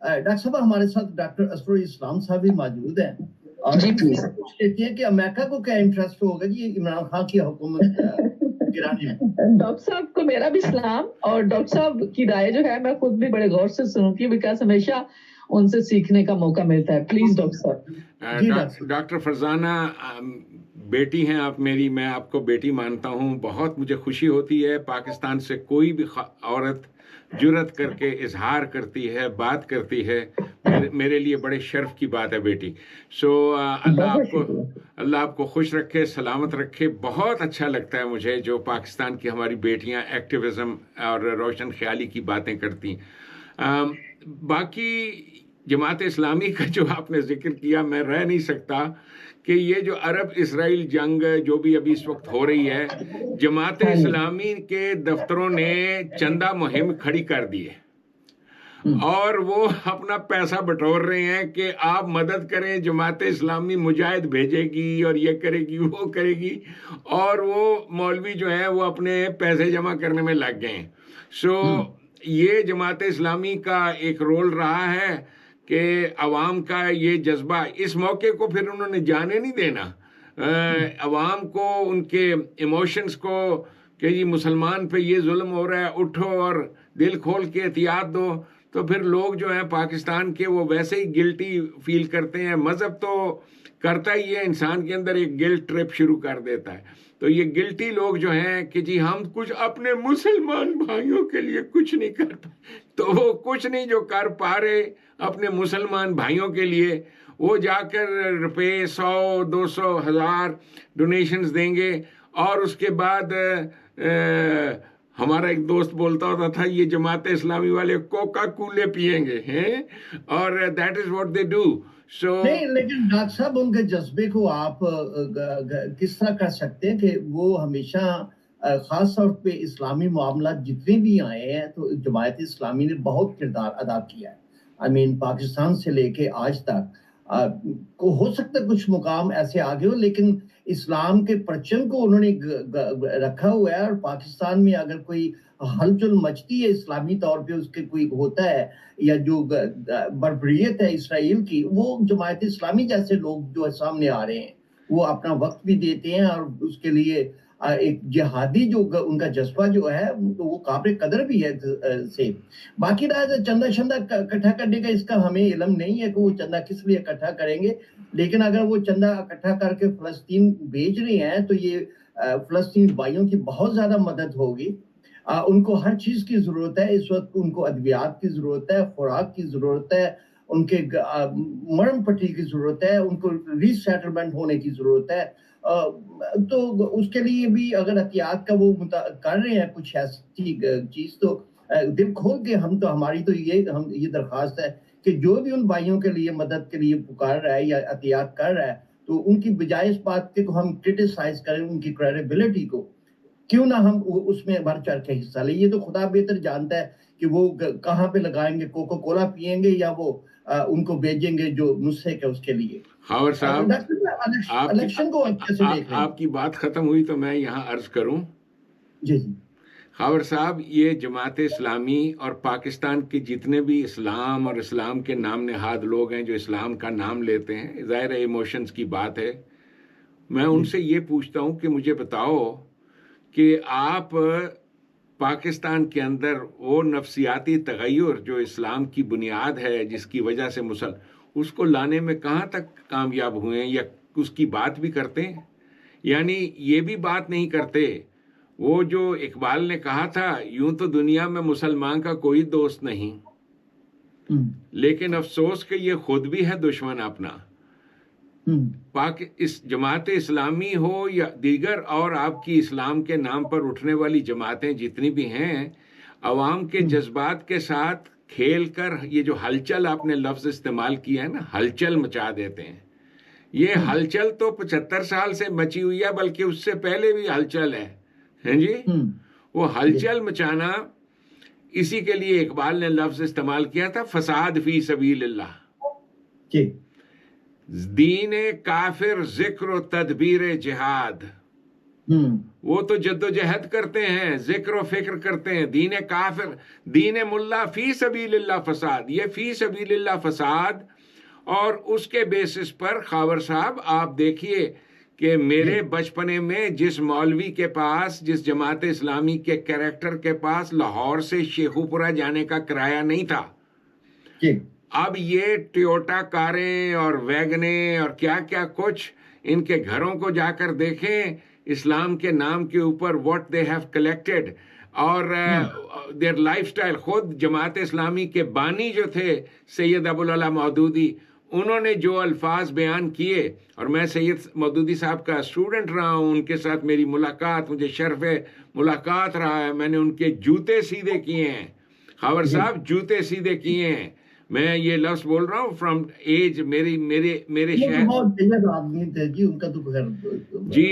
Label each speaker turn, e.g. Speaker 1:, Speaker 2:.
Speaker 1: Doctor صاحب ہمارے ساتھ ڈاکٹر اسرار اسلام صاحب بھی موجود ہیں اور پوچھ لیتے ہیں کہ امریکہ کو کیا انٹرسٹ ہوگا جی عمران خان کی حکومت گرانے میں.
Speaker 2: ڈاکٹر صاحب کو میرا بھی سلام, اور ڈاکٹر صاحب کی رائے جو ہے میں خود بھی بڑے غور سے سنوں گی, بیکاز ہمیشہ ان سے سیکھنے کا موقع ملتا ہے. پلیز ڈاکٹر صاحب.
Speaker 3: ڈاکٹر فرزانہ بیٹی ہیں آپ میری, میں آپ کو بیٹی مانتا ہوں. بہت مجھے خوشی ہوتی ہے پاکستان سے کوئی بھی عورت جرأت کر کے اظہار کرتی ہے, بات کرتی ہے, میرے لیے بڑے شرف کی بات ہے بیٹی. سو اللہ آپ کو خوش رکھے, سلامت رکھے. بہت اچھا لگتا ہے مجھے جو پاکستان کی ہماری بیٹیاں ایکٹیویزم اور روشن خیالی کی باتیں کرتی. باقی جماعت اسلامی کا جو آپ نے ذکر کیا, میں رہ نہیں سکتا کہ یہ جو عرب اسرائیل جنگ جو بھی ابھی اس وقت ہو رہی ہے, جماعت اسلامی کے دفتروں نے چندہ مہم کھڑی کر دی ہے اور وہ اپنا پیسہ بٹور رہے ہیں کہ آپ مدد کریں, جماعت اسلامی مجاہد بھیجے گی اور یہ کرے گی وہ کرے گی, اور وہ مولوی جو ہیں وہ اپنے پیسے جمع کرنے میں لگ گئے ہیں. سو یہ جماعت اسلامی کا ایک رول رہا ہے کہ عوام کا یہ جذبہ, اس موقع کو پھر انہوں نے جانے نہیں دینا, عوام کو ان کے ایموشنز کو کہ جی مسلمان پہ یہ ظلم ہو رہا ہے, اٹھو اور دل کھول کے احتیاط دو. تو پھر لوگ جو ہیں پاکستان کے وہ ویسے ہی گلٹی فیل کرتے ہیں. مذہب تو کرتا ہی ہے, انسان کے اندر ایک گلٹ ٹرپ شروع کر دیتا ہے. تو یہ گلٹی لوگ جو ہیں کہ جی ہم کچھ اپنے مسلمان بھائیوں کے لیے کچھ نہیں کر پائے, تو وہ کچھ نہیں جو کر پا رہے اپنے مسلمان بھائیوں کے لیے, وہ جا کر روپے 100 200 1000 ڈونیشنز دیں گے. اور اس کے بعد ہمارا ایک دوست بولتا ہوتا تھا یہ جماعت اسلامی والے کوکا کولے پیئیں گے ہیں, اور that is what they do.
Speaker 1: نہیں, لیکن ڈاکٹر صاحب ان کے جذبے کو آپ کس طرح کر سکتے ہیں کہ وہ ہمیشہ خاص طور پہ اسلامی معاملات جتنے بھی آئے ہیں تو جماعت اسلامی نے بہت کردار ادا کیا ہے. پاکستان سے لے کے آج تک کو ہو سکتا ہے کچھ مقام ایسے آگے ہو, لیکن اسلام کے پرچم کو انہوں نے رکھا ہوا ہے. اور پاکستان میں اگر کوئی ہلچل مچتی ہے اسلامی طور پہ, اس کے کوئی ہوتا ہے یا جو بربریت ہے اسرائیل کی, وہ جماعت اسلامی جیسے لوگ جو سامنے آ رہے ہیں وہ اپنا وقت بھی دیتے ہیں, اور اس کے لیے ایک جہادی جو ان کا جذبہ جو ہے وہ قابل قدر بھی ہے سے. باقی رہا چندہ شندہ اکٹھا کرنے کا, اس کا ہمیں علم نہیں ہے کہ وہ چندہ کس لیے اکٹھا کریں گے, لیکن اگر وہ چندہ اکٹھا کر کے فلسطین بھیج رہے ہیں تو یہ فلسطین بھائیوں کی بہت زیادہ مدد ہوگی. ان کو ہر چیز کی ضرورت ہے اس وقت, ان کو ادویات کی ضرورت ہے, خوراک کی ضرورت ہے, ان کے مرم پٹی کی ضرورت ہے, ان کو ری سیٹلمنٹ ہونے کی ضرورت ہے. تو اس کے لیے بھی اگر احتیاط کا وہ کر رہے ہیں کچھ ایسی چیز, تو دل کھول کے ہماری تو یہ درخواست ہے کہ جو بھی ان بھائیوں کے لیے مدد کے لیے پکار رہا ہے یا احتیاط کر رہا ہے, تو ان کی بجائے اس بات کے کو ہم کرٹیسائز کریں ان کی کریڈیبلٹی کو, کیوں نہ ہم اس میں بڑھ چڑھ کے حصہ لیں. یہ تو خدا بہتر جانتا ہے کہ وہ کہاں پہ لگائیں گے, کوکا کولا پیئیں گے یا وہ ان کو بھیجیں گے جو نسخے اس کے لیے.
Speaker 3: خاور صاحب
Speaker 1: الیکشن کو کیسے دیکھ رہے ہیں؟
Speaker 3: آپ کی بات ختم ہوئی تو میں یہاں عرض کروں.
Speaker 1: جی
Speaker 3: خاور صاحب, یہ جماعت اسلامی اور پاکستان کے جتنے بھی اسلام اور اسلام کے نام نہاد لوگ ہیں جو اسلام کا نام لیتے ہیں, ظاہر ایموشنز کی بات ہے, میں ان سے یہ پوچھتا ہوں کہ مجھے بتاؤ کہ آپ پاکستان کے اندر وہ نفسیاتی تغیر جو اسلام کی بنیاد ہے جس کی وجہ سے اس کو لانے میں کہاں تک کامیاب ہوئے ہیں, یا اس کی بات بھی کرتے ہیں؟ یعنی یہ بھی بات نہیں کرتے. وہ جو اقبال نے کہا تھا, یوں تو دنیا میں مسلمان کا کوئی دوست نہیں, لیکن افسوس کہ یہ خود بھی ہے دشمن اپنا. اس جماعت اسلامی ہو یا دیگر اور آپ کی اسلام کے نام پر اٹھنے والی جماعتیں جتنی بھی ہیں, عوام کے جذبات کے ساتھ کھیل کر یہ جو ہلچل آپ نے لفظ استعمال کیا ہے نا, ہلچل مچا دیتے ہیں. یہ ہلچل تو 75 سال سے مچی ہوئی ہے, بلکہ اس سے پہلے بھی ہلچل ہے جی. وہ ہلچل مچانا, اسی کے لیے اقبال نے لفظ استعمال کیا تھا فساد فی سبیل اللہ. دین کافر ذکر و تدبیر جہاد, وہ تو جدوجہد کرتے ہیں، ذکر و فکر کرتے ہیں، دین کافر، دین ملا فی سبیل اللہ فساد، یہ فی سبیل اللہ فساد، اور اس کے بیسس پر خاور صاحب آپ دیکھیے کہ میرے بچپنے میں جس مولوی کے پاس، جس جماعت اسلامی کے کریکٹر کے پاس لاہور سے شیخو پورہ جانے کا کرایہ نہیں تھا، اب یہ ٹیوٹا کاریں اور ویگنیں اور کیا کیا کچھ، ان کے گھروں کو جا کر دیکھیں اسلام کے نام کے اوپر what they have collected، اور their لائف سٹائل. خود جماعت اسلامی کے بانی جو تھے سید ابوالعلا مودودی، انہوں نے جو الفاظ بیان کیے، اور میں سید مودودی صاحب کا اسٹوڈنٹ رہا ہوں، ان کے ساتھ میری ملاقات، مجھے شرف ملاقات رہا ہے، میں نے ان کے جوتے سیدھے کیے ہیں خاور صاحب، جوتے سیدھے کیے ہیں. میں یہ لفظ بول رہا ہوں فرام ایج، میرے شہر
Speaker 1: بہت آدمی تھے جی، ان کا تو
Speaker 3: جی